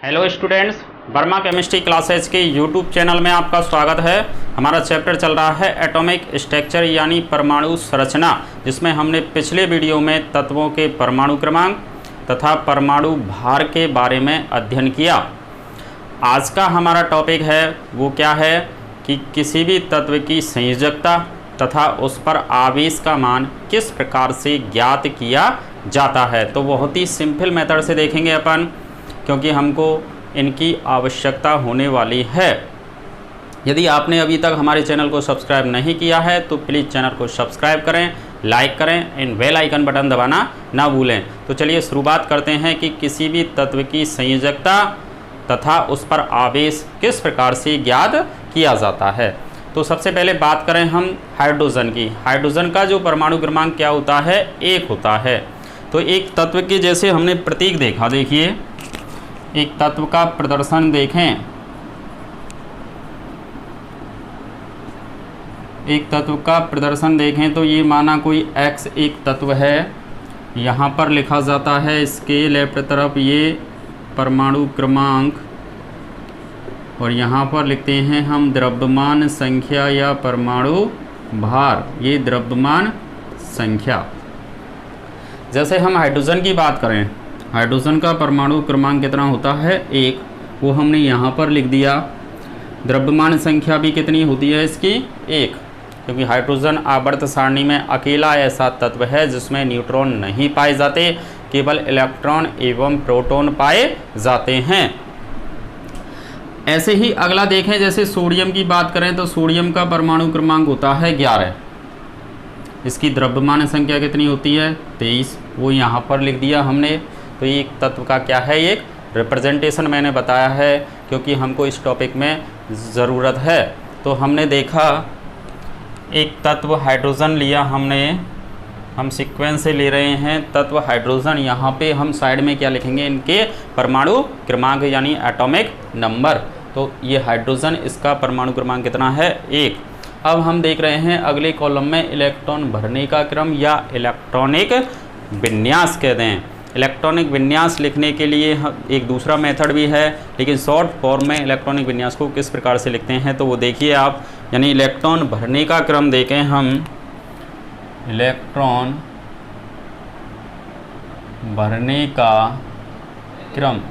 Hello students, Verma chemistry classes के YouTube channel में आपका स्वागत है। हमारा चैप्टर चल रहा है एटॉमिक स्ट्रक्चर यानी परमाणु संरचना, जिसमें हमने पिछले वीडियो में तत्वों के परमाणु क्रमांक तथा परमाणु भार के बारे में अध्ययन किया। आज का हमारा टॉपिक है वो क्या है कि किसी भी तत्व की संयोजकता तथा उस पर आवेश का मान किस प्रकार से ज्ञात किया जाता है। तो बहुत ही सिंपल मेथड से देखेंगे अपन, क्योंकि हमको इनकी आवश्यकता होने वाली है। यदि आपने अभी तक हमारे चैनल को सब्सक्राइब नहीं किया है तो प्लीज़ चैनल को सब्सक्राइब करें, लाइक करें एंड बेल आइकन बटन दबाना ना भूलें। तो चलिए शुरुआत करते हैं कि किसी भी तत्व की संयोजकता तथा उस पर आवेश किस प्रकार से ज्ञात किया जाता है। तो सबसे पहले बात करें हम हाइड्रोजन की। हाइड्रोजन का जो परमाणु क्रमांक क्या होता है, 1 होता है। तो एक तत्व के जैसे हमने प्रतीक देखा, देखिए एक तत्व का प्रदर्शन देखें, एक तत्व का प्रदर्शन देखें तो ये माना कोई X एक तत्व है, यहाँ पर लिखा जाता है इसके लेफ्ट तरफ ये परमाणु क्रमांक और यहाँ पर लिखते हैं हम द्रव्यमान संख्या या परमाणु भार, ये द्रव्यमान संख्या। जैसे हम हाइड्रोजन की बात करें, हाइड्रोजन का परमाणु क्रमांक कितना होता है, 1, वो हमने यहाँ पर लिख दिया। द्रव्यमान संख्या भी कितनी होती है इसकी, 1, क्योंकि हाइड्रोजन आवर्त सारणी में अकेला ऐसा तत्व है जिसमें न्यूट्रॉन नहीं पाए जाते, केवल इलेक्ट्रॉन एवं प्रोटॉन पाए जाते हैं। ऐसे ही अगला देखें, जैसे सोडियम की बात करें तो सोडियम का परमाणु क्रमांक होता है 11, इसकी द्रव्यमान संख्या कितनी होती है, 23, वो यहाँ पर लिख दिया हमने। तो ये एक तत्व का क्या है, एक रिप्रेजेंटेशन मैंने बताया है क्योंकि हमको इस टॉपिक में ज़रूरत है। तो हमने देखा एक तत्व हाइड्रोजन लिया हमने, हम सीक्वेंस से ले रहे हैं तत्व हाइड्रोजन। यहाँ पे हम साइड में क्या लिखेंगे, इनके परमाणु क्रमांक यानी एटॉमिक नंबर। तो ये हाइड्रोजन, इसका परमाणु क्रमांक कितना है, 1। अब हम देख रहे हैं अगले कॉलम में इलेक्ट्रॉन भरने का क्रम या इलेक्ट्रॉनिक विन्यास कह दें। इलेक्ट्रॉनिक विन्यास लिखने के लिए एक दूसरा मेथड भी है, लेकिन शॉर्ट फॉर्म में इलेक्ट्रॉनिक विन्यास को किस प्रकार से लिखते हैं तो वो देखिए आप। यानी इलेक्ट्रॉन भरने का क्रम देखें हम, इलेक्ट्रॉन भरने का क्रम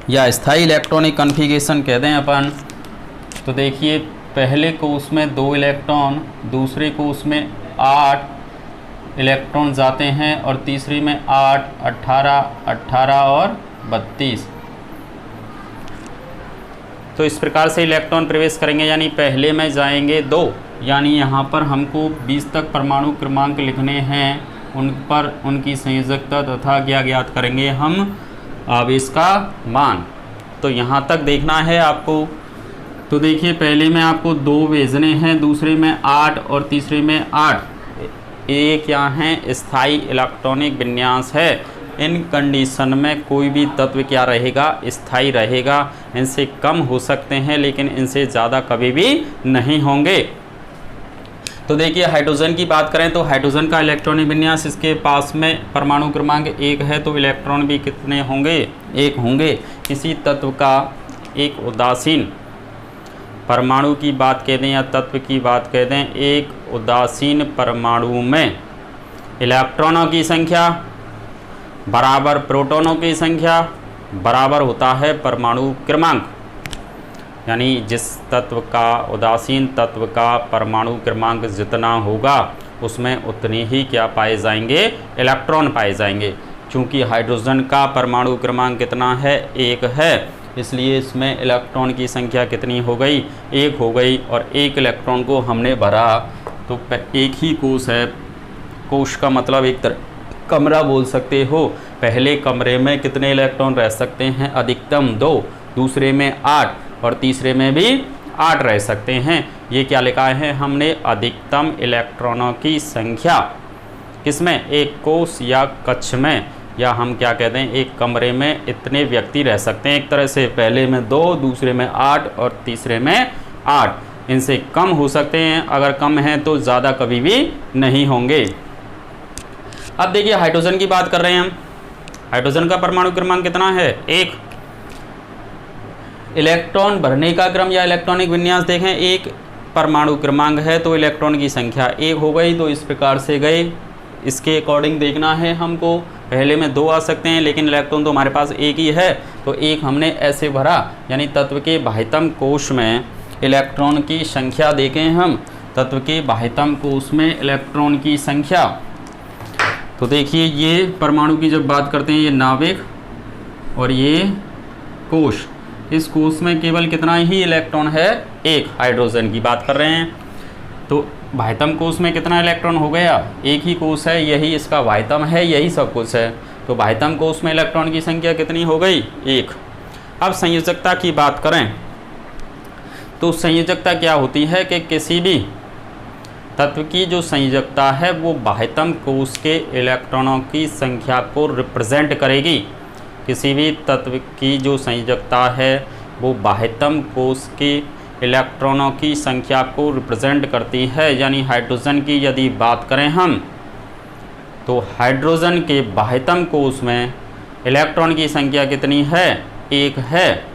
या स्थायी इलेक्ट्रॉनिक कन्फिगरेशन कह दें अपन। तो देखिए पहले को उसमें 2 इलेक्ट्रॉन, दूसरे को उसमें 8 इलेक्ट्रॉन जाते हैं और तीसरी में 8, 18, 18 और 32। तो इस प्रकार से इलेक्ट्रॉन प्रवेश करेंगे, यानी पहले में जाएंगे 2, यानी यहाँ पर हमको 20 तक परमाणु क्रमांक लिखने हैं, उन पर उनकी संयोजकता तथा क्या ज्ञात करेंगे हम, आवेश का मान। तो यहाँ तक देखना है आपको। तो देखिए पहले में आपको 2 भेजने हैं, दूसरे में 8 और तीसरे में 8। ये क्या है, स्थायी इलेक्ट्रॉनिक विन्यास है। इन कंडीशन में कोई भी तत्व क्या रहेगा, स्थायी रहेगा। इनसे कम हो सकते हैं लेकिन इनसे ज़्यादा कभी भी नहीं होंगे। तो देखिए हाइड्रोजन की बात करें तो हाइड्रोजन का इलेक्ट्रॉनिक विन्यास, इसके पास में परमाणु क्रमांक 1 है तो इलेक्ट्रॉन भी कितने होंगे, 1 होंगे। किसी तत्व का एक उदासीन परमाणु की बात कह दें या तत्व की बात कह दें, एक उदासीन परमाणु में इलेक्ट्रॉनों की संख्या बराबर प्रोटॉनों की संख्या बराबर होता है परमाणु क्रमांक। यानी जिस तत्व का, उदासीन तत्व का परमाणु क्रमांक जितना होगा उसमें उतने ही क्या पाए जाएंगे, इलेक्ट्रॉन पाए जाएंगे। चूँकि हाइड्रोजन का परमाणु क्रमांक कितना है, 1 है, इसलिए इसमें इलेक्ट्रॉन की संख्या कितनी हो गई, 1 हो गई। और 1 इलेक्ट्रॉन को हमने भरा तो एक ही कोश है, कोश का मतलब एक तरह कमरा बोल सकते हो। पहले कमरे में कितने इलेक्ट्रॉन रह सकते हैं, अधिकतम 2, दूसरे में 8 और तीसरे में भी 8 रह सकते हैं। ये क्या लिखा है हमने, अधिकतम इलेक्ट्रॉनों की संख्या किसमें, एक कोश या कक्ष में, या हम क्या कहते हैं एक कमरे में इतने व्यक्ति रह सकते हैं। एक तरह से पहले में 2, दूसरे में 8 और तीसरे में 8। इनसे कम हो सकते हैं, अगर कम हैं तो ज़्यादा कभी भी नहीं होंगे। अब देखिए हाइड्रोजन की बात कर रहे हैं हम। हाइड्रोजन का परमाणु क्रमांक कितना है, 1। इलेक्ट्रॉन भरने का क्रम या इलेक्ट्रॉनिक विन्यास देखें, एक परमाणु क्रमांक है तो इलेक्ट्रॉन की संख्या एक हो गई, तो इस प्रकार से गए। इसके अकॉर्डिंग देखना है हमको, पहले में 2 आ सकते हैं लेकिन इलेक्ट्रॉन तो हमारे पास एक ही है, तो एक हमने ऐसे भरा, यानी तत्व के बाह्यतम कोश में इलेक्ट्रॉन की संख्या देखें हम, तत्व के बाह्यतम कोश में इलेक्ट्रॉन की संख्या। तो देखिए ये परमाणु की जब बात करते हैं, ये नाभिक और ये कोश, इस कोश में केवल कितना ही इलेक्ट्रॉन है, एक, हाइड्रोजन की बात कर रहे हैं। तो बाह्यतम कोश में कितना इलेक्ट्रॉन हो गया, एक ही कोश है, यही इसका बाह्यतम है, यही सब कुछ है, तो बाह्यतम कोश में इलेक्ट्रॉन की संख्या कितनी हो गई, एक। अब संयोजकता की बात करें तो संयोजकता क्या होती है कि किसी भी तत्व की जो संयोजकता है वो बाह्यतम कोश के इलेक्ट्रॉनों की संख्या को रिप्रेजेंट करेगी। किसी भी तत्व की जो संयोजकता है वो बाह्यतम कोश के इलेक्ट्रॉनों की संख्या को रिप्रेजेंट करती है। यानी हाइड्रोजन की यदि बात करें हम, तो हाइड्रोजन के बाह्यतम कोश में इलेक्ट्रॉन की संख्या कितनी है, एक है,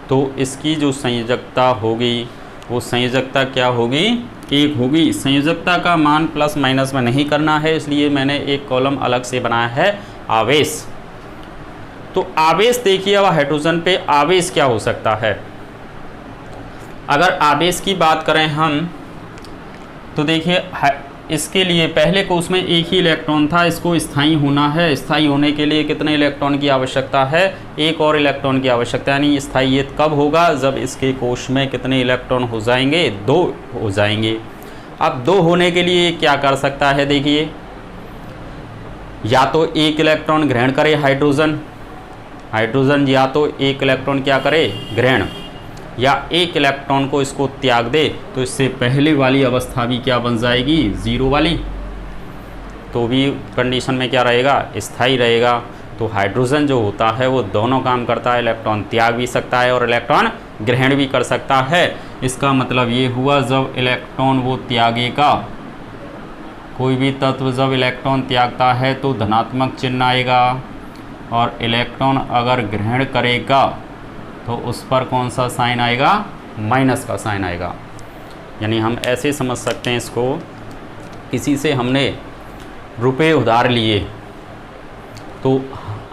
तो इसकी जो संयोजकता होगी वो संयोजकता क्या होगी, एक होगी। संयोजकता का मान प्लस माइनस में नहीं करना है, इसलिए मैंने एक कॉलम अलग से बनाया है आवेश। तो आवेश देखिए, अब हाइड्रोजन पे आवेश क्या हो सकता है। अगर आवेश की बात करें हम तो देखिए इसके लिए पहले कोश में एक ही इलेक्ट्रॉन था, इसको स्थायी होना है। स्थायी होने के लिए कितने इलेक्ट्रॉन की आवश्यकता है, एक और इलेक्ट्रॉन की आवश्यकता। यानी स्थायी कब होगा, जब इसके कोश में कितने इलेक्ट्रॉन हो जाएंगे, 2 हो जाएंगे। अब 2 होने के लिए क्या कर सकता है, देखिए या तो एक इलेक्ट्रॉन ग्रहण करे हाइड्रोजन या तो एक इलेक्ट्रॉन क्या करे, ग्रहण, या एक इलेक्ट्रॉन को इसको त्याग दे, तो इससे पहले वाली अवस्था भी क्या बन जाएगी, 0 वाली। तो भी कंडीशन में क्या रहेगा, स्थायी रहेगा। तो हाइड्रोजन जो होता है वो दोनों काम करता है, इलेक्ट्रॉन त्याग भी सकता है और इलेक्ट्रॉन ग्रहण भी कर सकता है। इसका मतलब ये हुआ जब इलेक्ट्रॉन वो त्यागेगा, कोई भी तत्व जब इलेक्ट्रॉन त्यागता है तो धनात्मक चिन्ह आएगा, और इलेक्ट्रॉन अगर ग्रहण करेगा तो उस पर कौन सा साइन आएगा, माइनस का साइन आएगा। यानी हम ऐसे समझ सकते हैं इसको, किसी से हमने रुपए उधार लिए, तो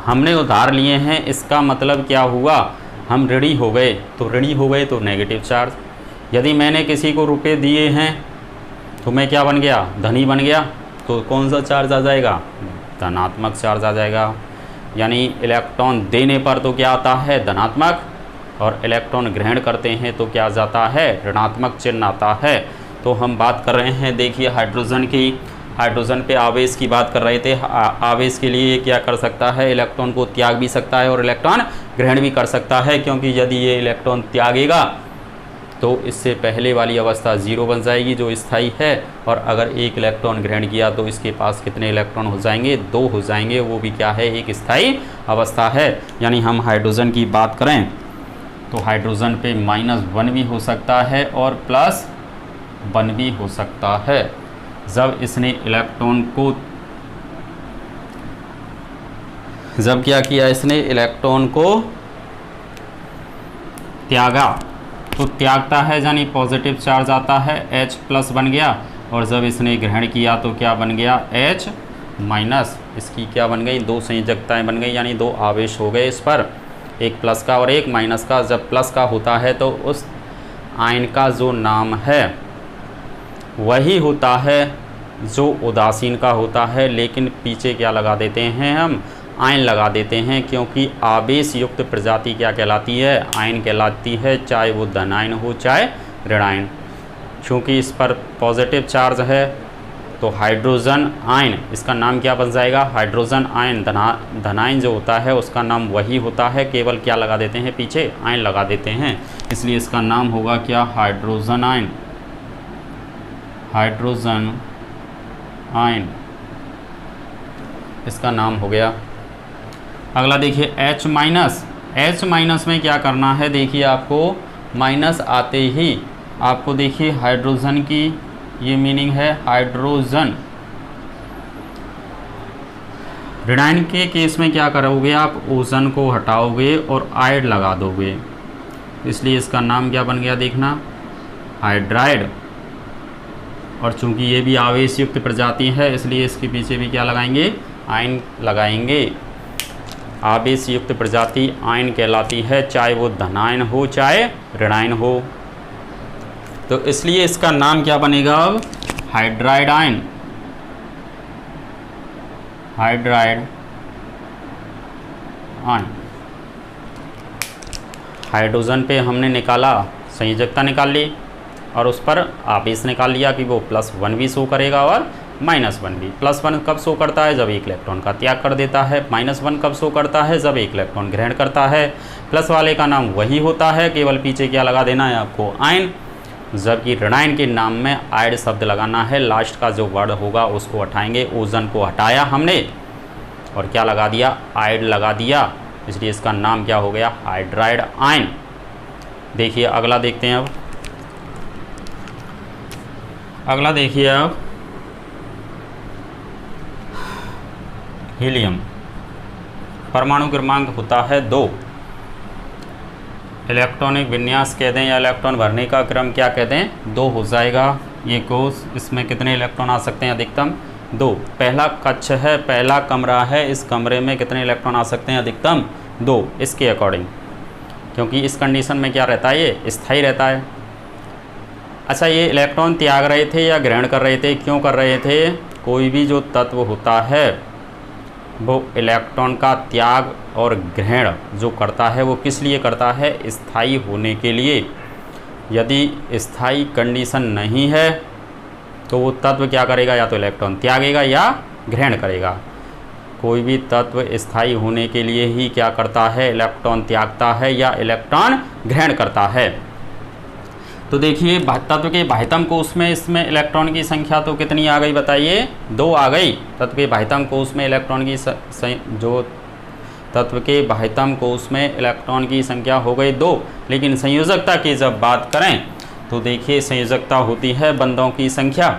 हमने उधार लिए हैं, इसका मतलब क्या हुआ, हम ऋणी हो गए, तो ऋणी हो गए तो नेगेटिव चार्ज। यदि मैंने किसी को रुपए दिए हैं तो मैं क्या बन गया, धनी बन गया, तो कौन सा चार्ज आ जाएगा, धनात्मक चार्ज आ जाएगा। यानी इलेक्ट्रॉन देने पर तो क्या आता है, धनात्मक, और इलेक्ट्रॉन ग्रहण करते हैं तो क्या जाता है, ऋणात्मक चिन्ह आता है। तो हम बात कर रहे हैं, देखिए हाइड्रोजन की, हाइड्रोजन पे आवेश की बात कर रहे थे। आवेश के लिए क्या कर सकता है, इलेक्ट्रॉन को त्याग भी सकता है और इलेक्ट्रॉन ग्रहण भी कर सकता है, क्योंकि यदि ये इलेक्ट्रॉन त्यागेगा तो इससे पहले वाली अवस्था 0 बन जाएगी जो स्थायी है, और अगर एक इलेक्ट्रॉन ग्रहण किया तो इसके पास कितने इलेक्ट्रॉन हो जाएंगे, 2 हो जाएंगे, वो भी क्या है, एक स्थायी अवस्था है। यानी हम हाइड्रोजन की बात करें तो हाइड्रोजन पे -1 भी हो सकता है और +1 भी हो सकता है। जब इसने इलेक्ट्रॉन को, जब क्या किया, इसने इलेक्ट्रॉन को त्यागा, तो त्यागता है यानी पॉजिटिव चार्ज आता है, H+ बन गया, और जब इसने ग्रहण किया तो क्या बन गया, H-। इसकी क्या बन गई, 2 संयोजकताएं बन गई, यानी 2 आवेश हो गए इस पर, एक प्लस का और एक माइनस का। जब प्लस का होता है तो उस आयन का जो नाम है वही होता है जो उदासीन का होता है, लेकिन पीछे क्या लगा देते हैं, हम आयन लगा देते हैं, क्योंकि आवेश युक्त प्रजाति क्या कहलाती है, आयन कहलाती है, चाहे वो धनायन हो चाहे ऋणायन। चूँकि इस पर पॉजिटिव चार्ज है तो हाइड्रोजन आयन, इसका नाम क्या बन जाएगा, हाइड्रोजन आयन। धनायन जो होता है उसका नाम वही होता है, केवल क्या लगा देते हैं, पीछे आयन लगा देते हैं, इसलिए इसका नाम होगा क्या, हाइड्रोजन आयन। हाइड्रोजन आयन इसका नाम हो गया। अगला देखिए H-। में क्या करना है, देखिए आपको माइनस आते ही आपको देखिए हाइड्रोजन की ये मीनिंग है, हाइड्रोजन। ऋणायन के केस में क्या करोगे आप, ओजन को हटाओगे और आयड लगा दोगे, इसलिए इसका नाम क्या बन गया देखना, हाइड्राइड। और चूंकि ये भी आवेश युक्त प्रजाति है इसलिए इसके पीछे भी क्या लगाएंगे, आयन लगाएंगे। आवेश युक्त प्रजाति आयन कहलाती है, चाहे वो धनायन हो चाहे ऋणायन हो। तो इसलिए इसका नाम क्या बनेगा अब, hydride ion, hydride ion. Hydrogen पे हमने निकाला, संयोजकता निकाल ली और उस पर आवेश निकाल लिया कि वो +1 भी शो करेगा और -1 भी। +1 कब शो करता है, जब एक इलेक्ट्रॉन का त्याग कर देता है। -1 कब शो करता है, जब एक इलेक्ट्रॉन ग्रहण करता है। प्लस वाले का नाम वही होता है, केवल पीछे क्या लगा देना है आपको, आयन। जबकि ऋणायन के नाम में आयड शब्द लगाना है, लास्ट का जो वर्ड होगा उसको हटाएंगे। ओजन को हटाया हमने और क्या लगा दिया, आयड लगा दिया, इसलिए इसका नाम क्या हो गया, हाइड्राइड आयन। देखिए अगला देखते हैं अब, अगला देखिए अब हीलियम। परमाणु क्रमांक होता है 2। इलेक्ट्रॉनिक विन्यास कह दें या इलेक्ट्रॉन भरने का क्रम क्या कह दें, 2 हो जाएगा। ये कोष, इसमें कितने इलेक्ट्रॉन आ सकते हैं, अधिकतम 2। पहला कक्ष है, पहला कमरा है, इस कमरे में कितने इलेक्ट्रॉन आ सकते हैं, अधिकतम 2, इसके अकॉर्डिंग, क्योंकि इस कंडीशन में क्या रहता है, ये स्थायी रहता है। अच्छा, ये इलेक्ट्रॉन त्याग रहे थे या ग्रहण कर रहे थे, क्यों कर रहे थे, कोई भी जो तत्व होता है वो इलेक्ट्रॉन का त्याग और ग्रहण जो करता है वो किस लिए करता है, स्थायी होने के लिए। यदि स्थायी कंडीशन नहीं है तो वो तत्व क्या करेगा, या तो इलेक्ट्रॉन त्यागेगा या ग्रहण करेगा। कोई भी तत्व स्थायी होने के लिए ही क्या करता है, इलेक्ट्रॉन त्यागता है या इलेक्ट्रॉन ग्रहण करता है। तो देखिए तत्व के बाह्यतम कोष में इसमें इलेक्ट्रॉन की संख्या तो कितनी आ गई बताइए, 2 आ गई। तत्व के बाह्यतम कोष में इलेक्ट्रॉन की जो तत्व के बाह्यतम कोष में इलेक्ट्रॉन की संख्या हो गई 2। लेकिन संयोजकता की जब बात करें तो देखिए संयोजकता होती है बंधों की संख्या।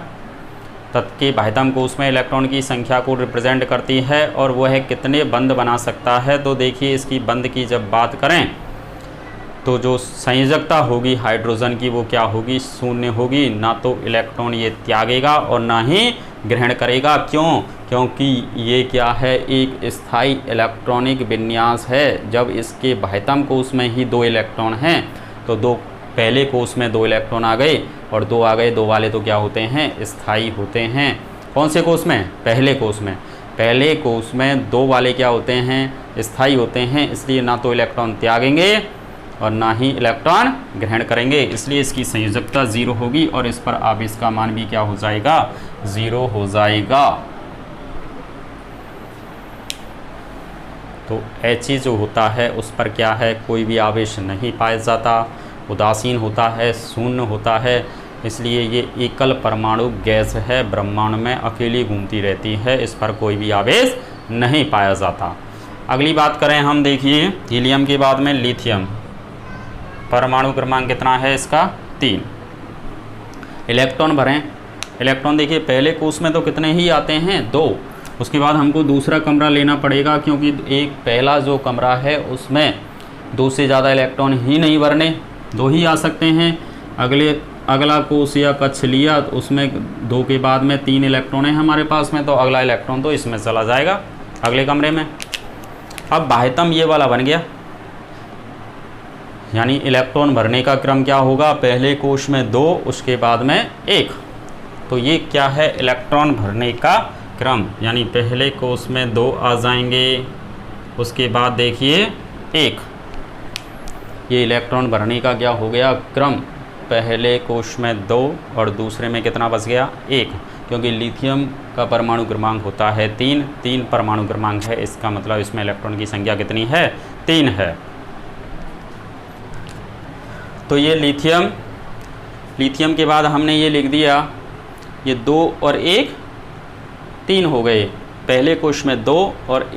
तत्व के बाह्यतम कोष में इलेक्ट्रॉन की संख्या को रिप्रेजेंट करती है और वह कितने बंध बना सकता है। तो देखिए इसकी बंध की जब बात करें तो जो संयोजकता होगी हाइड्रोजन की वो क्या होगी, 0 होगी। ना तो इलेक्ट्रॉन ये त्यागेगा और ना ही ग्रहण करेगा। क्यों, क्योंकि ये क्या है, एक स्थायी इलेक्ट्रॉनिक विन्यास है। जब इसके बाह्यतम कोष में ही 2 इलेक्ट्रॉन हैं तो पहले कोष में 2 इलेक्ट्रॉन आ गए और 2 आ गए, 2 वाले तो क्या होते हैं, स्थायी होते हैं। कौन से कोष में, पहले कोष में। पहले कोष में 2 वाले क्या होते हैं, स्थायी होते हैं। इसलिए ना तो इलेक्ट्रॉन त्यागेंगे और ना ही इलेक्ट्रॉन ग्रहण करेंगे, इसलिए इसकी संयोजकता 0 होगी और इस पर आवेश का मान भी क्या हो जाएगा, 0 हो जाएगा। तो He जो होता है उस पर क्या है, कोई भी आवेश नहीं पाया जाता, उदासीन होता है, शून्य होता है। इसलिए ये एकल परमाणु गैस है, ब्रह्मांड में अकेली घूमती रहती है, इस पर कोई भी आवेश नहीं पाया जाता। अगली बात करें हम, देखिए हीलियम के बाद में लिथियम। परमाणु क्रमांक कितना है इसका, 3। इलेक्ट्रॉन भरें। इलेक्ट्रॉन देखिए पहले कोष में तो कितने ही आते हैं, 2। उसके बाद हमको दूसरा कमरा लेना पड़ेगा, क्योंकि एक पहला जो कमरा है उसमें 2 से ज़्यादा इलेक्ट्रॉन ही नहीं भरने, 2 ही आ सकते हैं। अगला कोष या कक्ष लिया तो उसमें 2 के बाद में 3 इलेक्ट्रॉन है हमारे पास में, तो अगला इलेक्ट्रॉन तो इसमें चला जाएगा अगले कमरे में। अब बाह्यतम ये वाला बन गया, यानी इलेक्ट्रॉन भरने का क्रम क्या होगा, पहले कोष में 2, उसके बाद में 1। तो ये क्या है, इलेक्ट्रॉन भरने का क्रम, यानी पहले कोष में 2 आ जाएंगे, उसके बाद देखिए 1। ये इलेक्ट्रॉन भरने का क्या हो गया, क्रम। पहले कोष में 2 और दूसरे में कितना बच गया, 1। क्योंकि लिथियम का परमाणु क्रमांक होता है 3 परमाणु क्रमांक है, इसका मतलब इसमें इलेक्ट्रॉन की संख्या कितनी है, 3 है। तो ये लिथियम के बाद हमने ये लिख दिया, ये 2 और 1 3 हो गए। पहले कोष में 2 और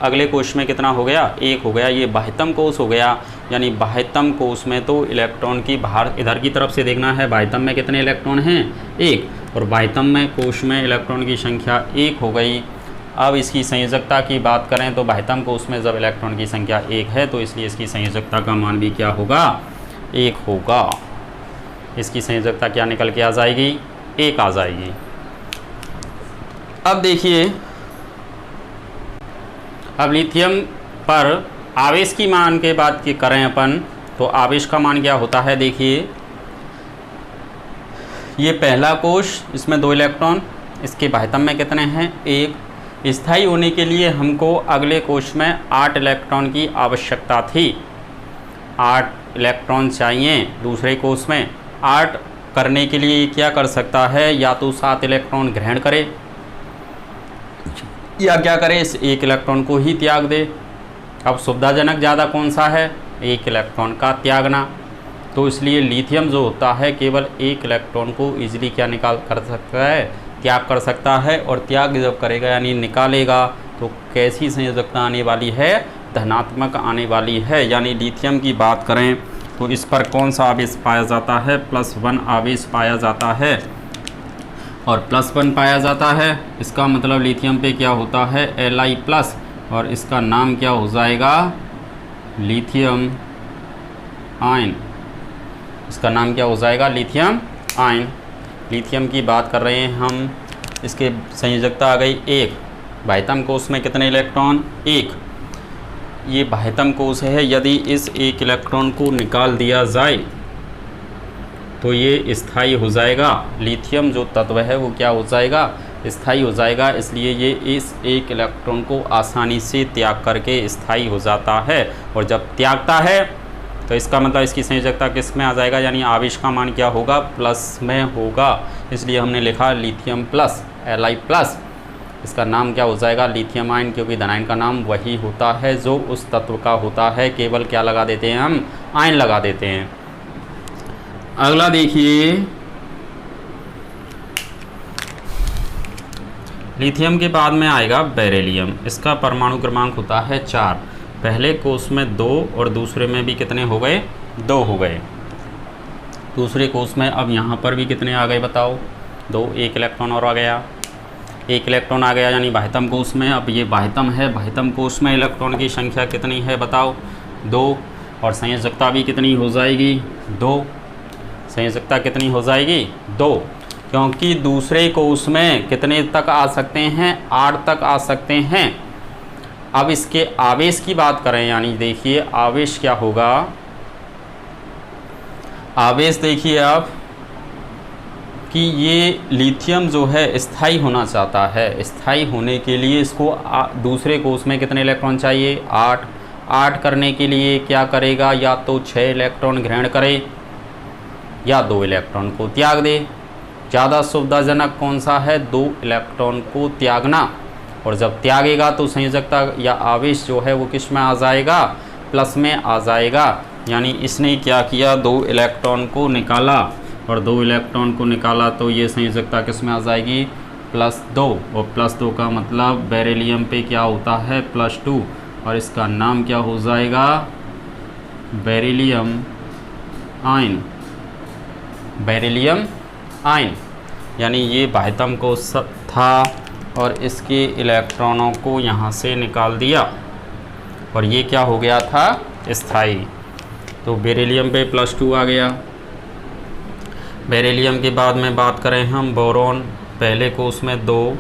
अगले कोष में कितना हो गया, 1 हो गया। ये बाह्यतम कोष हो गया, यानी बाह्यतम कोष में तो इलेक्ट्रॉन की बाहर इधर की तरफ से देखना है, बाह्यतम में कितने इलेक्ट्रॉन हैं, 1। और बाह्यतम में कोष में इलेक्ट्रॉन की संख्या 1 हो गई। अब इसकी संयोजकता की बात करें तो बाह्यतम कोष में जब इलेक्ट्रॉन की संख्या 1 है तो इसलिए इसकी संयोजकता का मान भी क्या होगा, 1 होगा। इसकी संयोजकता क्या निकल के आ जाएगी? 1 आ जाएगी। अब देखिए, अब लिथियम पर आवेश की मान के बात की करें अपन, तो आवेश का मान क्या होता है? देखिए, ये पहला कोश, इसमें 2 इलेक्ट्रॉन, इसके बाह्यतम में कितने हैं? 1। स्थायी होने के लिए हमको अगले कोश में 8 इलेक्ट्रॉन की आवश्यकता थी। 8 इलेक्ट्रॉन चाहिए दूसरे कोश में। 8 करने के लिए क्या कर सकता है? या तो 7 इलेक्ट्रॉन ग्रहण करे या क्या करे, इस 1 इलेक्ट्रॉन को ही त्याग दे। अब सुविधाजनक ज़्यादा कौन सा है? 1 इलेक्ट्रॉन का त्यागना। तो इसलिए लिथियम जो होता है केवल 1 इलेक्ट्रॉन को ईजिली क्या निकाल कर सकता है? त्याग कर सकता है। और त्याग जब करेगा यानी निकालेगा तो कैसी संयोजकता आने वाली है? धनात्मक आने वाली है। यानी लिथियम की बात करें तो इस पर कौन सा आवेश पाया जाता है? +1 आवेश पाया जाता है। और +1 पाया जाता है, इसका मतलब लिथियम पे क्या होता है? Li+। और इसका नाम क्या हो जाएगा? Lithium ion. इसका नाम क्या हो जाएगा? Lithium ion. लिथियम की बात कर रहे हैं हम। इसके संयोजकता आ गई 1। बाह्यतम कोश में कितने इलेक्ट्रॉन? 1। ये बाह्यतम कोश है। यदि इस 1 इलेक्ट्रॉन को निकाल दिया जाए तो ये स्थायी हो जाएगा। लिथियम जो तत्व है वो क्या हो जाएगा? स्थायी हो जाएगा। इसलिए ये इस 1 इलेक्ट्रॉन को आसानी से त्याग करके स्थायी हो जाता है। और जब त्यागता है तो इसका मतलब इसकी संयोजकता किस में आ जाएगा? यानी आवेश का मान क्या होगा? प्लस में होगा। इसलिए हमने लिखा लिथियम प्लस, Li+। इसका नाम क्या हो जाएगा? लिथियम आयन, क्योंकि धनायन का नाम वही होता है जो उस तत्व का होता है। केवल क्या लगा देते हैं हम? आयन लगा देते हैं। अगला देखिए, लिथियम के बाद में आएगा बेरिलियम। इसका परमाणु क्रमांक होता है 4। पहले कोश में 2 और दूसरे में भी कितने हो गए? 2 हो गए। दूसरे कोश में अब यहाँ पर भी कितने आ गए बताओ? 2। 1 इलेक्ट्रॉन और आ गया। 1 इलेक्ट्रॉन आ गया यानी बाह्यतम कोश में। अब ये बाह्यतम है, बाह्यतम कोश में इलेक्ट्रॉन की संख्या कितनी है बताओ? 2। और संयोजकता भी कितनी हो जाएगी? 2। संयोजकता कितनी हो जाएगी? 2। क्योंकि दूसरे कोश में कितने तक आ सकते हैं? 8 तक आ सकते हैं। अब इसके आवेश की बात करें, यानी देखिए आवेश क्या होगा? आवेश देखिए आप कि ये लिथियम जो है स्थायी होना चाहता है। स्थायी होने के लिए इसको दूसरे कोश में कितने इलेक्ट्रॉन चाहिए? 8। 8 करने के लिए क्या करेगा? या तो 6 इलेक्ट्रॉन ग्रहण करे या 2 इलेक्ट्रॉन को त्याग दे। ज़्यादा सुविधाजनक कौन सा है? 2 इलेक्ट्रॉन को त्यागना। और जब त्यागेगा तो संयोजकता या आवेश जो है वो किस में आ जाएगा? प्लस में आ जाएगा। यानी इसने क्या किया? 2 इलेक्ट्रॉन को निकाला। और 2 इलेक्ट्रॉन को निकाला तो ये संयोजकता किस में आ जाएगी? +2। और +2 का मतलब बेरिलियम पे क्या होता है? +2। और इसका नाम क्या हो जाएगा? Beryllium ion. Beryllium ion. यानी ये बाह्यतम कोश था और इसके इलेक्ट्रॉनों को यहाँ से निकाल दिया और ये क्या हो गया था? स्थायी। तो बेरिलियम पे +2 आ गया। बेरिलियम के बाद में बात करें हम बोरॉन। पहले कोश में 2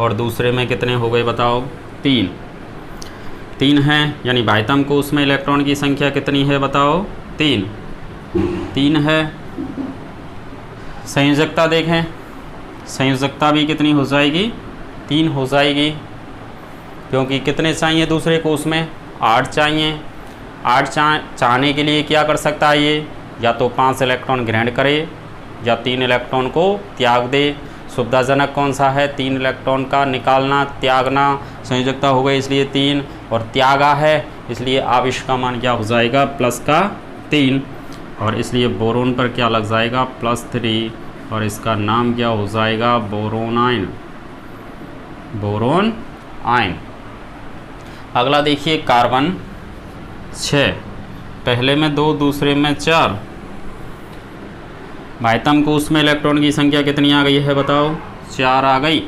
और दूसरे में कितने हो गए बताओ? 3। 3 हैं। यानी बाह्यतम कोश में इलेक्ट्रॉन की संख्या कितनी है बताओ? 3। 3 है। संयोजकता देखें, संयोजकता भी कितनी हो जाएगी? 3 हो जाएगी। क्योंकि कितने चाहिए दूसरे कोश में? 8 चाहिए। 8 चाहने के लिए क्या कर सकता है ये? या तो 5 इलेक्ट्रॉन ग्रहण करे या 3 इलेक्ट्रॉन को त्याग दे। सुविधाजनक कौन सा है? 3 इलेक्ट्रॉन का निकालना, त्यागना। संयोजकता हो गई इसलिए 3 और त्यागा है इसलिए आवेश का मान क्या हो जाएगा? +3। और इसलिए बोरोन पर क्या लग जाएगा? +3। और इसका नाम क्या हो जाएगा? Boron ion. Boron ion. अगला देखिए कार्बन 6। पहले में 2 दूसरे में 4। बाह्यतम कोश में इलेक्ट्रॉन की संख्या कितनी आ गई है बताओ? 4 आ गई।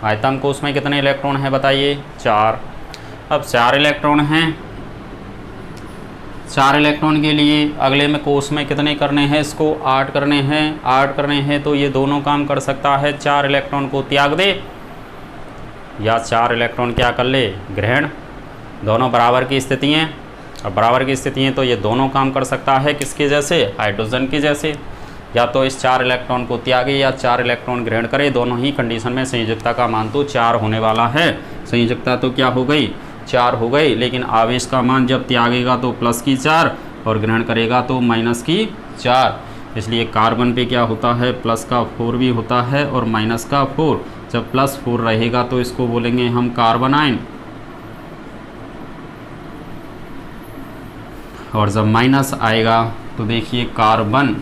बाह्यतम कोश में कितने इलेक्ट्रॉन हैं बताइए? 4। अब 4 इलेक्ट्रॉन हैं। 4 इलेक्ट्रॉन के लिए अगले में कोष में कितने करने हैं, इसको 8 करने हैं। 8 करने हैं तो ये दोनों काम कर सकता है, 4 इलेक्ट्रॉन को त्याग दे या 4 इलेक्ट्रॉन क्या कर ले, ग्रहण। दोनों बराबर की स्थिति हैं, अब बराबर की स्थिति है तो ये दोनों काम कर सकता है, किसके जैसे, हाइड्रोजन के जैसे। या तो इस 4 इलेक्ट्रॉन को त्यागे या 4 इलेक्ट्रॉन ग्रहण करे, दोनों ही कंडीशन में संयोजकता का मान तो 4 होने वाला है। संयोजकता तो क्या हो गई, 4 हो गई, लेकिन आवेश का मान जब त्यागेगा तो प्लस की 4 और ग्रहण करेगा तो माइनस की 4। इसलिए कार्बन पे क्या होता है, प्लस का 4 भी होता है और माइनस का 4। जब प्लस 4 रहेगा तो इसको बोलेंगे हम कार्बन आयन, और जब माइनस आएगा तो देखिए कार्बन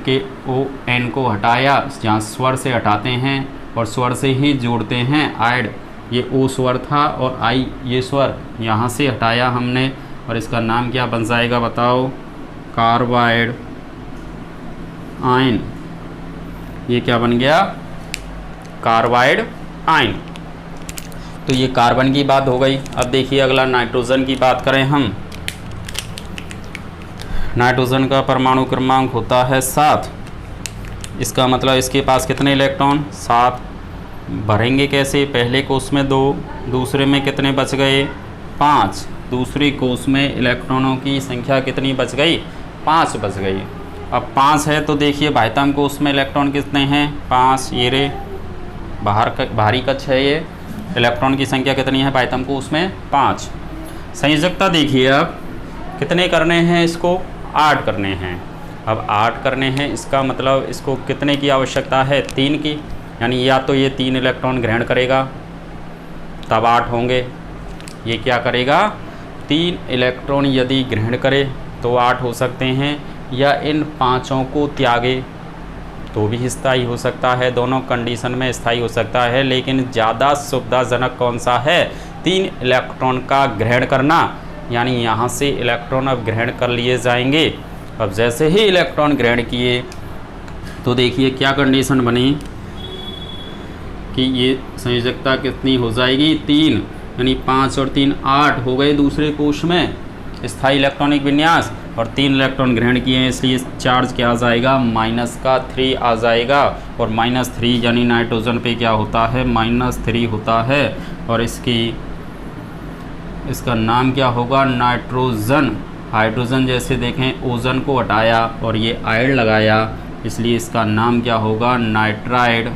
के ओ एन को हटाया, जहाँ स्वर से हटाते हैं और स्वर से ही जोड़ते हैं, आइड, ये ओ स्वर था और आई ये स्वर, यहाँ से हटाया हमने और इसका नाम क्या बन जाएगा बताओ, कार्बाइड आयन। ये क्या बन गया, कार्बाइड आयन। तो ये कार्बन की बात हो गई। अब देखिए अगला नाइट्रोजन की बात करें हम। नाइट्रोजन का परमाणु क्रमांक होता है 7। इसका मतलब इसके पास कितने इलेक्ट्रॉन, 7। भरेंगे कैसे, पहले कोष में 2, दूसरे में कितने बच गए, 5। दूसरे कोष में इलेक्ट्रॉनों की संख्या कितनी बच गई, 5 बच गई। अब 5 है तो देखिए बाह्यतम कोष में इलेक्ट्रॉन कितने हैं, 5। ये रे बाहरी कक्ष है, ये इलेक्ट्रॉन की संख्या कितनी है बाह्यतम कोष में, 5। संयोजकता देखिए अब कितने करने हैं, इसको 8 करने हैं। अब 8 करने हैं, इसका मतलब इसको कितने की आवश्यकता है, 3 की। यानी या तो ये 3 इलेक्ट्रॉन ग्रहण करेगा तब 8 होंगे, ये क्या करेगा, 3 इलेक्ट्रॉन यदि ग्रहण करे तो 8 हो सकते हैं, या इन 5 को त्यागे तो भी स्थायी हो सकता है, दोनों कंडीशन में स्थायी हो सकता है। लेकिन ज़्यादा सुविधाजनक कौन सा है, 3 इलेक्ट्रॉन का ग्रहण करना। यानी यहाँ से इलेक्ट्रॉन अब ग्रहण कर लिए जाएंगे। अब जैसे ही इलेक्ट्रॉन ग्रहण किए तो देखिए क्या कंडीशन बनी कि ये संयोजकता कितनी हो जाएगी, 3। यानी 5 और 3 8 हो गए दूसरे कोष में स्थायी इलेक्ट्रॉनिक विन्यास, और 3 इलेक्ट्रॉन ग्रहण किए हैं, इसलिए चार्ज क्या आ जाएगा, -3 आ जाएगा। और -3 यानी नाइट्रोजन पे क्या होता है, -3 होता है। और इसका नाम क्या होगा, नाइट्रोजन। हाइड्रोजन जैसे देखें ओजन को हटाया और ये आयड लगाया, इसलिए इसका नाम क्या होगा, नाइट्राइड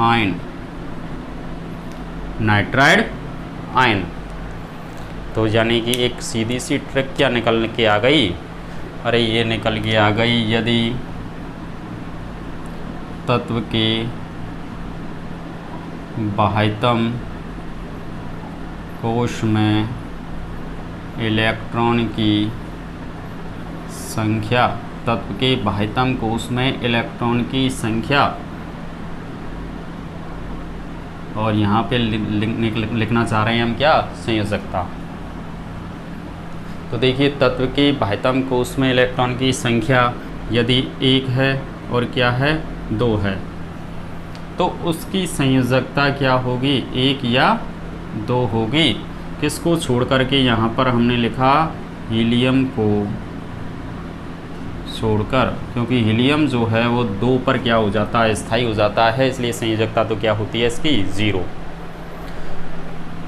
आयन। Nitride ion. तो यानी कि एक सीधी सी ट्रिक क्या निकल के आ गई, अरे ये निकल के आ गई, यदि तत्व के बाह्यतम कोश में इलेक्ट्रॉन की संख्या, तत्व के बाह्यतम कोश में इलेक्ट्रॉन की संख्या, और यहाँ पे लिखना चाह रहे हैं हम क्या, संयोजकता। तो देखिए तत्व के बाह्यतम कोश में इलेक्ट्रॉन की संख्या यदि 1 है और क्या है, 2 है, तो उसकी संयोजकता क्या होगी, 1 या 2 होगी। किसको छोड़ करके, यहाँ पर हमने लिखा हीलियम को छोड़कर, क्योंकि हीलियम जो है वो 2 पर क्या हो जाता है, स्थायी हो जाता है, इसलिए संयोजकता तो क्या होती है इसकी, 0।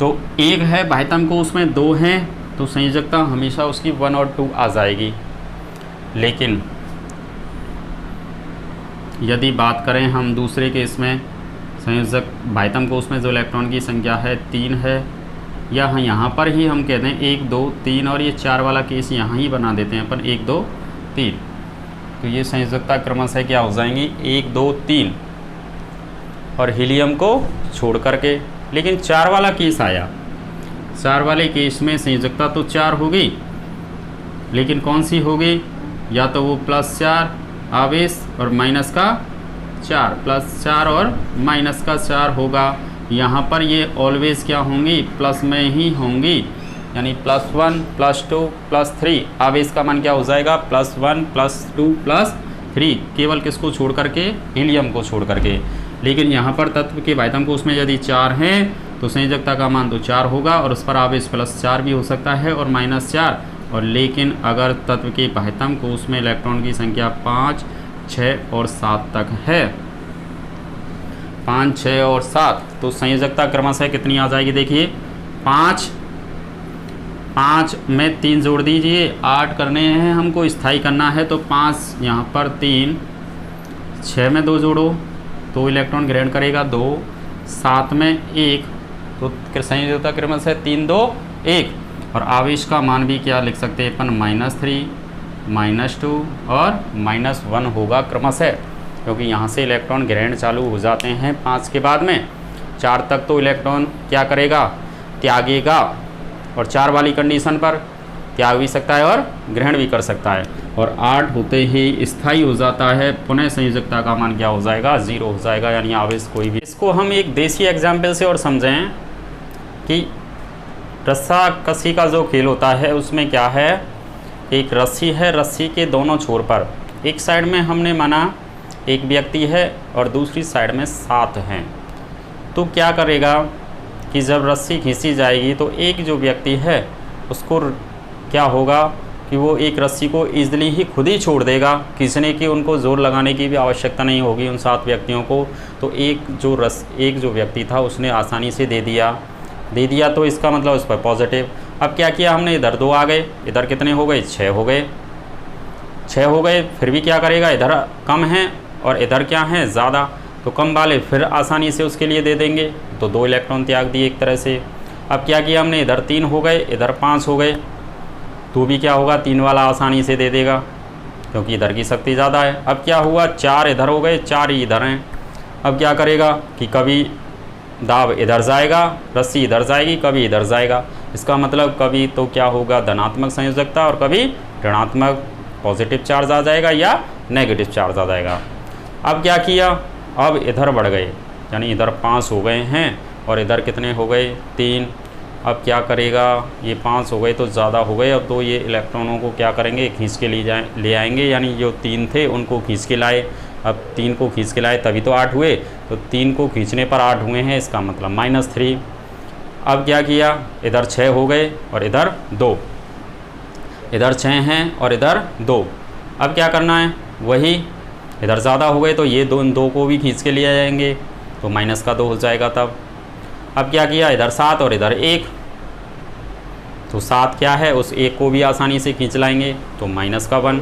तो 1 है बाह्यतम कोश में, 2 हैं, तो संयोजकता हमेशा उसकी 1 और 2 आ जाएगी। लेकिन यदि बात करें हम दूसरे केस में, संयोजक बाह्यतम कोश में जो इलेक्ट्रॉन की संख्या है 3 है, या यहाँ पर ही हम कहते हैं 1 2 3, और ये 4 वाला केस यहाँ ही बना देते हैं अपन, 1 2 3। तो ये संयोजकता क्रमशः क्या हो जाएंगी, 1 2 3, और हीलियम को छोड़ करके। लेकिन 4 वाला केस आया, 4 वाले केस में संयोजकता तो 4 होगी, लेकिन कौन सी होगी, या तो वो +4 आवेश और माइनस का 4, +4 और माइनस का 4 होगा। यहाँ पर ये ऑलवेज क्या होंगी, प्लस में ही होंगी, यानी +1 +2 +3। आवेश का मान क्या हो जाएगा, +1 +2 +3, केवल किसको छोड़ करके, हीलियम को छोड़ करके। लेकिन यहाँ पर तत्व के बाह्यतम कोश में यदि 4 हैं तो संयोजकता का मान तो 4 होगा और उस पर आवेश +4 भी हो सकता है और -4। और लेकिन अगर तत्व के बाह्यतम कोश में इलेक्ट्रॉन की संख्या 5, 6 और 7 तक है, 5, 6 और 7, तो संयोजकता क्रमशः कितनी आ जाएगी? देखिए 5 में 3 जोड़ दीजिए, 8 करने हैं हमको, स्थायी करना है तो 5 यहाँ पर 3, 6 में 2 जोड़ो, 2 इलेक्ट्रॉन ग्रहण करेगा 2, 7 में 1, तो संयोजकता क्रमशः 3, 2, 1। और आवेश का मान भी क्या लिख सकते हैं अपन? -3, -2 और -1 होगा क्रमशः, क्योंकि यहाँ से इलेक्ट्रॉन ग्रहण चालू हो जाते हैं 5 के बाद में। 4 तक तो इलेक्ट्रॉन क्या करेगा? त्यागेगा, और 4 वाली कंडीशन पर त्याग भी सकता है और ग्रहण भी कर सकता है। और 8 होते ही स्थायी हो जाता है, पुनः संयोजकता का मान क्या हो जाएगा? 0 हो जाएगा, यानी आवेश कोई भी। इसको हम एक देसी एग्जाम्पल से और समझें कि रस्सा कसी का जो खेल होता है उसमें क्या है? एक रस्सी है, रस्सी के दोनों छोर पर एक साइड में हमने माना एक व्यक्ति है और दूसरी साइड में 7 हैं। तो क्या करेगा कि जब रस्सी खींची जाएगी तो एक जो व्यक्ति है उसको क्या होगा कि वो एक रस्सी को ईजिली ही खुद ही छोड़ देगा, खींचने की उनको ज़ोर लगाने की भी आवश्यकता नहीं होगी उन 7 व्यक्तियों को। तो एक जो व्यक्ति था उसने आसानी से दे दिया, तो इसका मतलब उस पर पॉजिटिव। अब क्या किया हमने? इधर 2 आ गए, इधर कितने हो गए? 6 हो गए, 6 हो गए। फिर भी क्या करेगा? इधर कम है और इधर क्या है? ज़्यादा, तो कम वाले फिर आसानी से उसके लिए दे देंगे, तो 2 इलेक्ट्रॉन त्याग दिए एक तरह से। अब क्या किया हमने? इधर 3 हो गए, इधर 5 हो गए, तो भी क्या होगा? 3 वाला आसानी से दे देगा, क्योंकि इधर की शक्ति ज़्यादा है। अब क्या हुआ? 4 इधर हो गए, 4 ही इधर हैं। अब क्या करेगा कि कभी दाब इधर जाएगा, रस्सी इधर जाएगी, कभी इधर जाएगा। इसका मतलब कभी तो क्या होगा? धनात्मक संयोजकता, और कभी ऋणात्मक पॉजिटिव चार्ज आ जाएगा या नेगेटिव चार्ज आ जाएगा। अब क्या किया? अब इधर बढ़ गए, यानी इधर 5 हो गए हैं और इधर कितने हो गए? 3। अब क्या करेगा? ये 5 हो गए तो ज़्यादा हो गए, अब तो ये इलेक्ट्रॉनों को क्या करेंगे? खींच के ले आएंगे, यानी जो 3 थे उनको खींच के लाए। अब 3 को खींच के लाए तभी तो 8 हुए, तो 3 को खींचने पर 8 हुए हैं, इसका मतलब -3। अब क्या किया? इधर 6 हो गए और इधर 2, इधर 6 हैं और इधर 2। अब क्या करना है? वही इधर ज़्यादा हो गए तो ये 2 को भी खींच के लिए जाएंगे, तो -2 हो जाएगा तब। अब क्या किया? इधर 7 और इधर 1, तो 7 क्या है? उस 1 को भी आसानी से खींच लाएंगे, तो -1।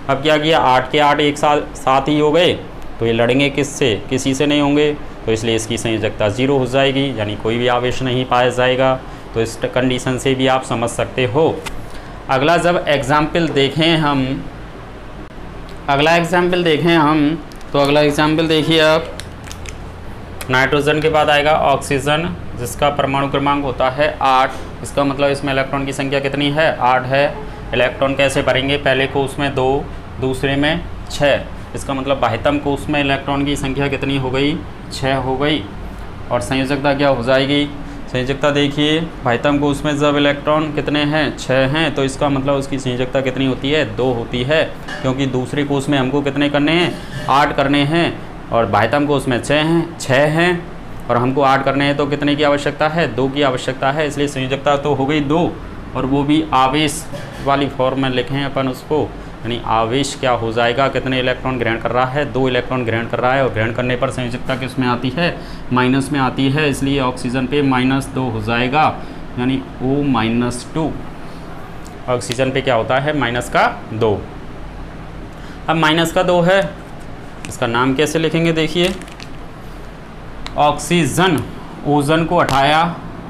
अब क्या किया? 8 के 8 एक साथ ही हो गए, तो ये लड़ेंगे किससे? किसी से नहीं होंगे, तो इसलिए इसकी संयोजकता 0 हो जाएगी, यानी कोई भी आवेश नहीं पाया जाएगा। तो इस कंडीशन से भी आप समझ सकते हो। अगला एग्जाम्पल देखें हम, तो अगला एग्जाम्पल देखिए आप। नाइट्रोजन के बाद आएगा ऑक्सीजन, जिसका परमाणु क्रमांक होता है 8। इसका मतलब इसमें इलेक्ट्रॉन की संख्या कितनी है? 8 है। इलेक्ट्रॉन कैसे भरेंगे? पहले कोष में 2, दूसरे में 6। इसका मतलब बाह्यतम कोष में इलेक्ट्रॉन की संख्या कितनी हो गई? 6 हो गई। और संयोजकता क्या हो जाएगी? संयोजकता देखिए, बाह्यतम कोष में जब इलेक्ट्रॉन कितने हैं? 6 हैं, तो इसका मतलब उसकी संयोजकता कितनी होती है? 2 होती है, क्योंकि दूसरे कोष में हमको कितने करने हैं? 8 करने हैं, और बाह्यतम कोष में 6 हैं और हमको 8 करने हैं, तो कितने की आवश्यकता है? 2 की आवश्यकता है। इसलिए संयोजकता तो हो गई 2, और वो भी आवेश वाली फॉर्म में लिखें अपन उसको, यानी आवेश क्या हो जाएगा? कितने इलेक्ट्रॉन ग्रहण कर रहा है? 2 इलेक्ट्रॉन ग्रहण कर रहा है, और ग्रहण करने पर संयोजकता किस में आती है? माइनस में आती है, इसलिए ऑक्सीजन पे -2 हो जाएगा, यानी O-2। ऑक्सीजन पे क्या होता है? -2। अब -2 है, इसका नाम कैसे लिखेंगे? देखिए, ऑक्सीजन, ओजन को हटाया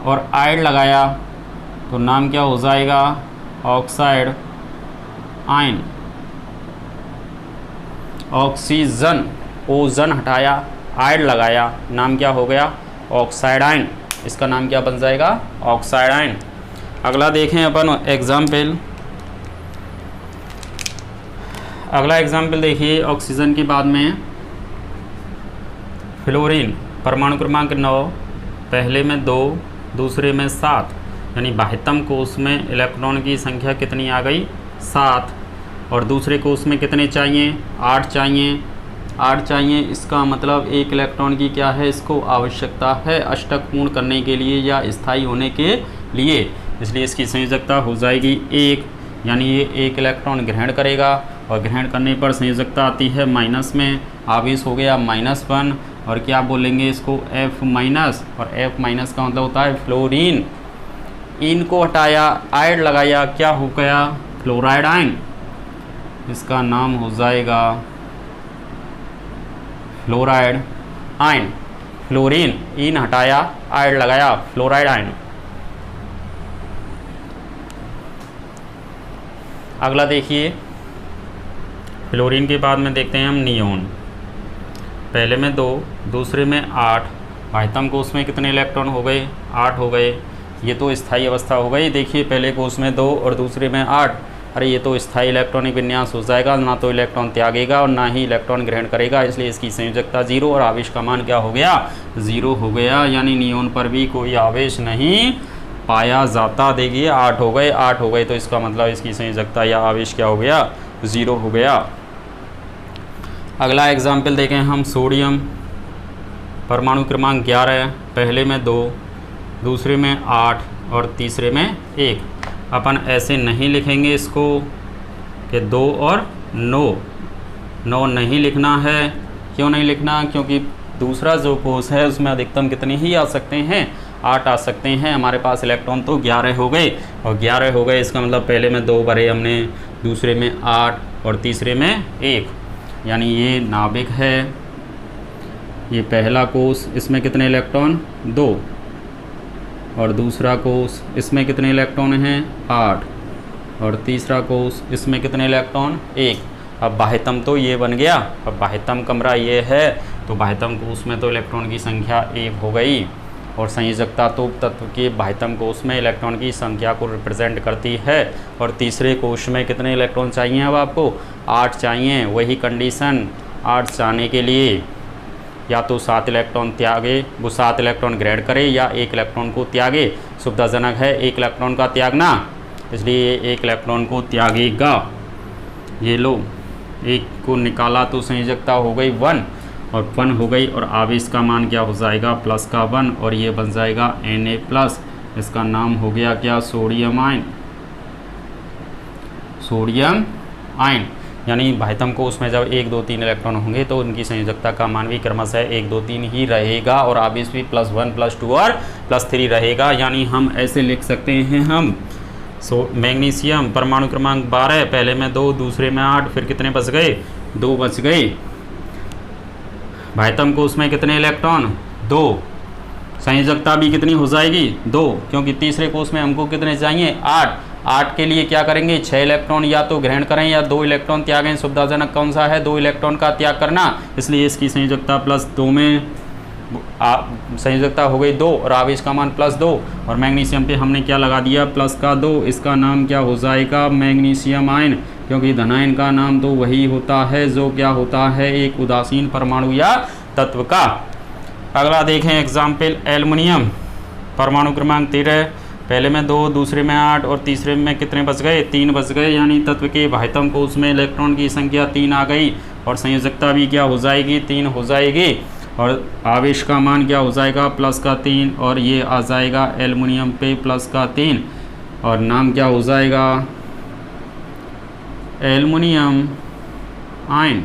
और आयड लगाया, तो नाम क्या हो जाएगा? Oxide ion. ऑक्सीजन, ओजन हटाया, आयड लगाया, नाम क्या हो गया? Oxide ion. इसका नाम क्या बन जाएगा? Oxide ion. अगला देखें अपन एग्जाम्पल। अगला एग्जाम्पल देखिए, ऑक्सीजन के बाद में फ्लोरीन, परमाणु क्रमांक 9, पहले में 2, दूसरे में 7, यानी बाह्यतम कोष में इलेक्ट्रॉन की संख्या कितनी आ गई? 7, और दूसरे कोष में कितने चाहिए? 8 चाहिए। 8 चाहिए, इसका मतलब एक इलेक्ट्रॉन की क्या है, इसको आवश्यकता है अष्टक पूर्ण करने के लिए या स्थायी होने के लिए, इसलिए इसकी संयोजकता हो जाएगी 1, यानी ये एक इलेक्ट्रॉन ग्रहण करेगा और ग्रहण करने पर संयोजकता आती है माइनस में, आवेश हो गया -1 और क्या बोलेंगे इसको F-, और F- का मतलब होता है फ्लोरीन। इन को हटाया, आयड लगाया, क्या हो गया फ्लोराइड आयन, इसका नाम हो जाएगा फ्लोराइड आयन। फ्लोरीन, इन हटाया, आयड लगाया, फ्लोराइड आयन। अगला देखिए, फ्लोरीन के बाद में देखते हैं हम नियोन। पहले में 2, दूसरे में 8, भाइतम कोष में कितने इलेक्ट्रॉन हो गए, 8 हो गए। ये तो स्थायी अवस्था हो गई। देखिए पहले कोष में 2 और दूसरे में 8, अरे ये तो स्थायी इलेक्ट्रॉनिक विन्यास हो जाएगा, ना तो इलेक्ट्रॉन त्यागेगा और ना ही इलेक्ट्रॉन ग्रहण करेगा, इसलिए इसकी संयोजकता 0 और आवेश का मान क्या हो गया 0 हो गया, यानी नियोन पर भी कोई आवेश नहीं पाया जाता। देखिए 8 हो गए, 8 हो गए, तो इसका मतलब इसकी संयोजकता या आवेश क्या हो गया 0 हो गया। अगला एग्जाम्पल देखें हम, सोडियम, परमाणु क्रमांक 11, पहले में 2, दूसरे में 8 और तीसरे में 1। अपन ऐसे नहीं लिखेंगे इसको कि 2 और 9 नहीं लिखना है। क्यों नहीं लिखना, क्योंकि दूसरा जो कोष है उसमें अधिकतम कितने ही आ सकते हैं, 8 आ सकते हैं। हमारे पास इलेक्ट्रॉन तो 11 हो गए, और 11 हो गए इसका मतलब पहले में 2 भरे हमने, दूसरे में 8 और तीसरे में 1, यानी ये नाभिक है। ये पहला कोष, इसमें कितने इलेक्ट्रॉन 2, और दूसरा कोष इसमें कितने इलेक्ट्रॉन हैं 8, और तीसरा कोष इसमें कितने इलेक्ट्रॉन 1। अब बाह्यतम तो ये बन गया, अब बाह्यतम कमरा ये है, तो बाह्यतम कोष में तो इलेक्ट्रॉन की संख्या 1 हो गई, और संयोजकता तो तत्व के बाह्यतम कोष में इलेक्ट्रॉन की संख्या को रिप्रेजेंट करती है। और तीसरे कोष में कितने इलेक्ट्रॉन चाहिए, अब आपको 8 चाहिए। वही कंडीशन, 8 चाहने के लिए या तो 7 इलेक्ट्रॉन त्यागे, वो 7 इलेक्ट्रॉन ग्रहण करे, या 1 इलेक्ट्रॉन को त्यागे। सुविधाजनक है 1 इलेक्ट्रॉन का त्यागना, इसलिए 1 इलेक्ट्रॉन को त्यागेगा। ये लो, 1 को निकाला तो संयोजकता हो गई 1, और 1 हो गई, और आवेश का मान क्या हो जाएगा प्लस का 1, और ये बन जाएगा Na+। इसका नाम हो गया क्या, सोडियम आयन। सोडियम आयन, यानी बाह्यतम कोष में जब 1, 2, 3 इलेक्ट्रॉन होंगे तो उनकी संयोजकता का मान भी क्रमशः 1, 2, 3 ही रहेगा, और आवेश भी +1, +2 और +3 रहेगा। यानी हम ऐसे लिख सकते हैं हम, मैग्नीशियम परमाणु क्रमांक 12, पहले में 2, दूसरे में 8, फिर कितने बच गए 2 बच गए। बाह्यतम कोष में कितने इलेक्ट्रॉन 2, संयोजकता भी कितनी हो जाएगी 2, क्योंकि तीसरे कोष में हमको कितने चाहिए 8 के लिए क्या करेंगे 6 इलेक्ट्रॉन या तो ग्रहण करें या 2 इलेक्ट्रॉन त्यागें। सुविधाजनक कौन सा है, 2 इलेक्ट्रॉन का त्याग करना, इसलिए इसकी संयोजकता +2 में संयोजकता हो गई 2, और आवेश का मान +2, और मैग्नीशियम पे हमने क्या लगा दिया प्लस का 2। इसका नाम क्या हो जाएगा मैग्नीशियम आयन, क्योंकि धनायन का नाम तो वही होता है जो क्या होता है एक उदासीन परमाणु या तत्व का। अगला देखें एग्जाम्पल, एल्युमिनियम, परमाणु क्रमांक 13, पहले में 2, दूसरे में 8 और तीसरे में कितने बच गए 3 बच गए, यानी तत्व के बाह्यतम कोष में इलेक्ट्रॉन की संख्या 3 आ गई, और संयोजकता भी क्या हो जाएगी 3 हो जाएगी, और आवेश का मान क्या हो जाएगा +3, और ये आ जाएगा एल्युमिनियम पे +3, और नाम क्या हो जाएगा एल्युमिनियम आयन।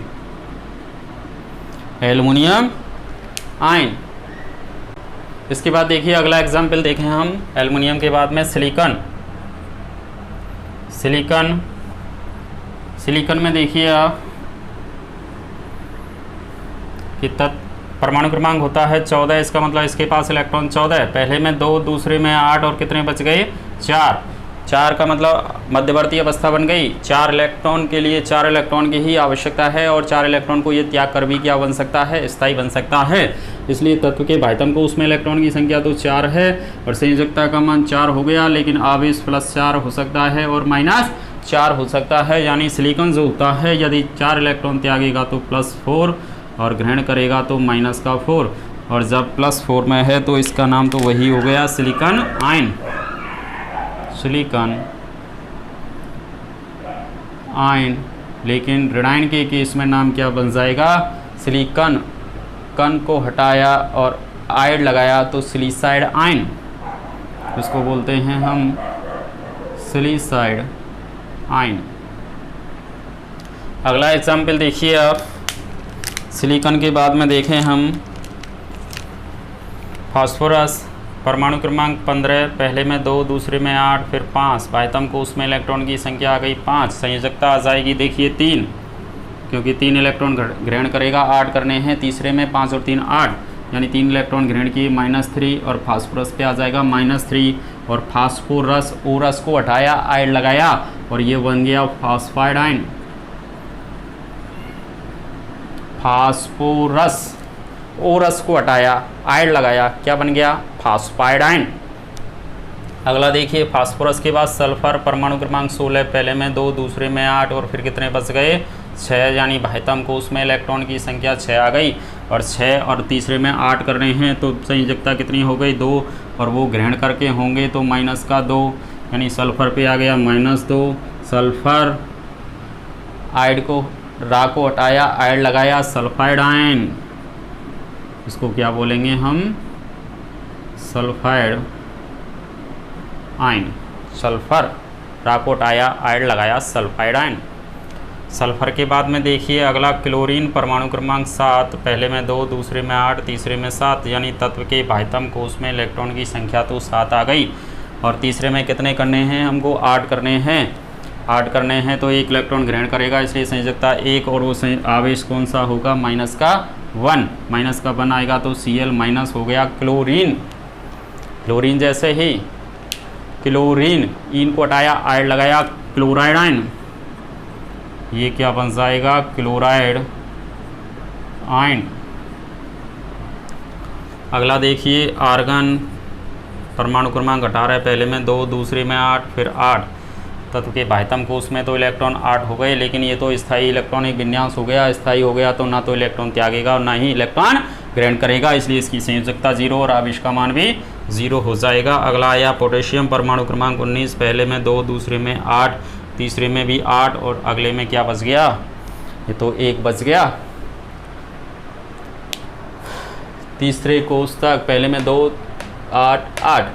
Aluminium ion. इसके बाद देखिए अगला एग्जाम्पल देखें हम, एल्युमिनियम के बाद में सिलिकॉन। सिलिकॉन में देखिए आप कि परमाणु क्रमांक होता है 14, इसका मतलब इसके पास इलेक्ट्रॉन 14, पहले में 2, दूसरे में 8 और कितने बच गए 4 का मतलब मध्यवर्ती अवस्था बन गई। 4 इलेक्ट्रॉन के लिए 4 इलेक्ट्रॉन की ही आवश्यकता है, और 4 इलेक्ट्रॉन को ये त्याग कर भी क्या बन सकता है स्थायी बन सकता है। इसलिए तत्व के बाह्यतम को उसमें इलेक्ट्रॉन की संख्या तो 4 है, और संयोजकता का मान 4 हो गया, लेकिन आवेश +4 हो सकता है और -4 हो सकता है। यानी सिलिकॉन जो होता है यदि 4 इलेक्ट्रॉन त्यागेगा तो +4, और ग्रहण करेगा तो -4, और जब +4 में है तो इसका नाम तो वही हो गया सिलिकॉन आयन। सिलिकॉन आयन, लेकिन ऋणायन के केस में नाम क्या बन जाएगा सिलिकॉन कन को हटाया और आयड लगाया तो सिलिसाइड आयन, इसको बोलते हैं हम सिलिसाइड आयन। अगला एग्जाम्पल देखिए आप, सिलिकॉन के बाद में देखें हम फास्फोरस, परमाणु क्रमांक 15, पहले में 2, दूसरे में 8, फिर 5, बाह्यतम कोश में इलेक्ट्रॉन की संख्या आ गई 5, संयोजकता आ जाएगी देखिए 3, क्योंकि 3 इलेक्ट्रॉन ग्रहण करेगा, 8 करने हैं, तीसरे में 5 और 3 8, यानी 3 इलेक्ट्रॉन ग्रहण किए -3, और फास्फोरस पे आ जाएगा -3, और फास्फोरस ओरस को हटाया, आयड लगाया और ये बन गया फास्फाइड आयन। फास्फोरस ओरस को हटाया, आयड लगाया, क्या बन गया? Phosphide ion. अगला देखिए, फास्फोरस के बाद सल्फर, परमाणु क्रमांक 16, पहले में 2, दूसरे में 8 और फिर कितने बच गए? 6, यानी बाह्यतम कोश में इलेक्ट्रॉन की संख्या 6 आ गई, और 6 और तीसरे में 8 कर रहे हैं तो संयोजकता कितनी हो गई? 2, और वो ग्रहण करके होंगे तो -2, यानी सल्फर पे आ गया -2, सल्फर आयड को रा को हटाया, आयड लगाया, सल्फाइड आयन, इसको क्या बोलेंगे हम? Sulphide ion. सल्फर रा को हटाया, आयड लगाया, सल्फाइड आयन। सल्फर के बाद में देखिए अगला क्लोरीन, परमाणु क्रमांक 7, पहले में 2, दूसरे में 8, तीसरे में 7, यानी तत्व के बाह्यतम कोश में इलेक्ट्रॉन की संख्या तो 7 आ गई, और तीसरे में कितने करने हैं हमको? 8 करने हैं। 8 करने हैं तो 1 इलेक्ट्रॉन ग्रहण करेगा, इसलिए संयोजकता 1, और वो आवेश कौन सा होगा? -1, -1 आएगा तो Cl- हो गया क्लोरीन। क्लोरीन जैसे ही क्लोरीन, इन को हटाया, आयड लगाया, क्लोराइड आयन, ये क्या बन जाएगा? Chloride ion. अगला देखिए आर्गन, परमाणु क्रमांक 18, पहले में 2, दूसरे में 8, फिर 8, तत्व के बाह्यतम कोश में तो इलेक्ट्रॉन 8 हो गए, लेकिन ये तो स्थायी इलेक्ट्रॉनिक विन्यास हो गया, स्थायी हो गया तो ना तो इलेक्ट्रॉन त्यागेगा और ना ही इलेक्ट्रॉन ग्रहण करेगा, इसलिए इसकी संयोजकता 0 और आवेश का मान भी 0 हो जाएगा। अगला आया पोटेशियम, परमाणु क्रमांक 19, पहले में 2, दूसरे में 8, तीसरे में भी 8, और अगले में क्या बच गया? ये तो 1 बच गया। तीसरे कोश तक पहले में 2, 8, 8,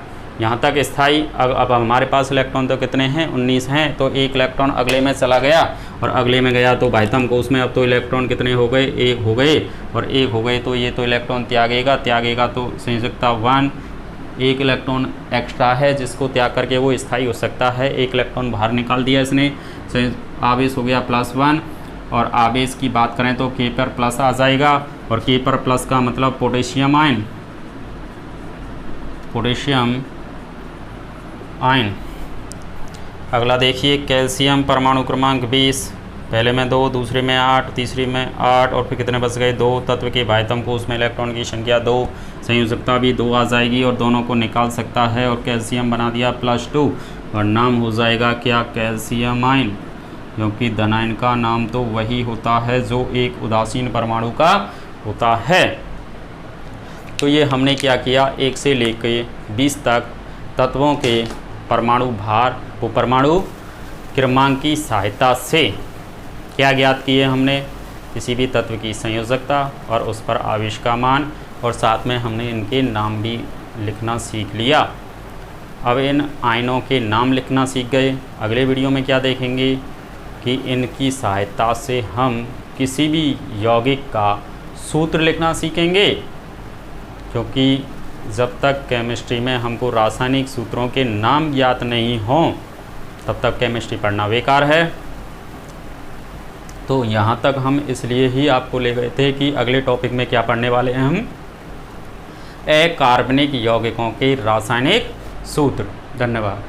यहाँ तक स्थायी। अब हमारे पास इलेक्ट्रॉन तो कितने हैं? 19 हैं, तो 1 इलेक्ट्रॉन अगले में चला गया, और अगले में गया तो बाह्यतम कोश में अब तो इलेक्ट्रॉन कितने हो गए? 1 हो गए, और 1 हो गए तो ये तो इलेक्ट्रॉन त्यागेगा तो संयोजकता 1, 1 इलेक्ट्रॉन एक्स्ट्रा है जिसको त्याग करके वो स्थायी हो सकता है, 1 इलेक्ट्रॉन बाहर निकाल दिया इसने, आवेश हो गया +1, और आवेश की बात करें तो K पर प्लस आ जाएगा, और K पर प्लस का मतलब पोटेशियम आयन, पोटेशियम आयन। अगला देखिए कैल्शियम, परमाणु क्रमांक 20, पहले में 2, दूसरे में 8, तीसरे में 8, और फिर कितने बच गए? 2, तत्व के बाह्यतम कोश में इलेक्ट्रॉन की संख्या 2, संयोजकता भी 2 आ जाएगी, और दोनों को निकाल सकता है, और कैल्शियम बना दिया +2, और नाम हो जाएगा क्या? कैल्शियम आयन, क्योंकि धनायन का नाम तो वही होता है जो एक उदासीन परमाणु का होता है। तो ये हमने क्या किया? 1 से लेकर 20 तक तत्वों के परमाणु भार वो परमाणु क्रमांक की सहायता से क्या ज्ञात किए हमने? किसी भी तत्व की संयोजकता और उस पर आवेश का मान, और साथ में हमने इनके नाम भी लिखना सीख लिया। अब इन आयनों के नाम लिखना सीख गए। अगले वीडियो में क्या देखेंगे कि इनकी सहायता से हम किसी भी यौगिक का सूत्र लिखना सीखेंगे, क्योंकि जब तक केमिस्ट्री में हमको रासायनिक सूत्रों के नाम ज्ञात नहीं हों तब तक केमिस्ट्री पढ़ना बेकार है। तो यहाँ तक हम इसलिए ही आपको ले गए थे कि अगले टॉपिक में क्या पढ़ने वाले हैं हम? अकार्बनिक यौगिकों के रासायनिक सूत्र। धन्यवाद।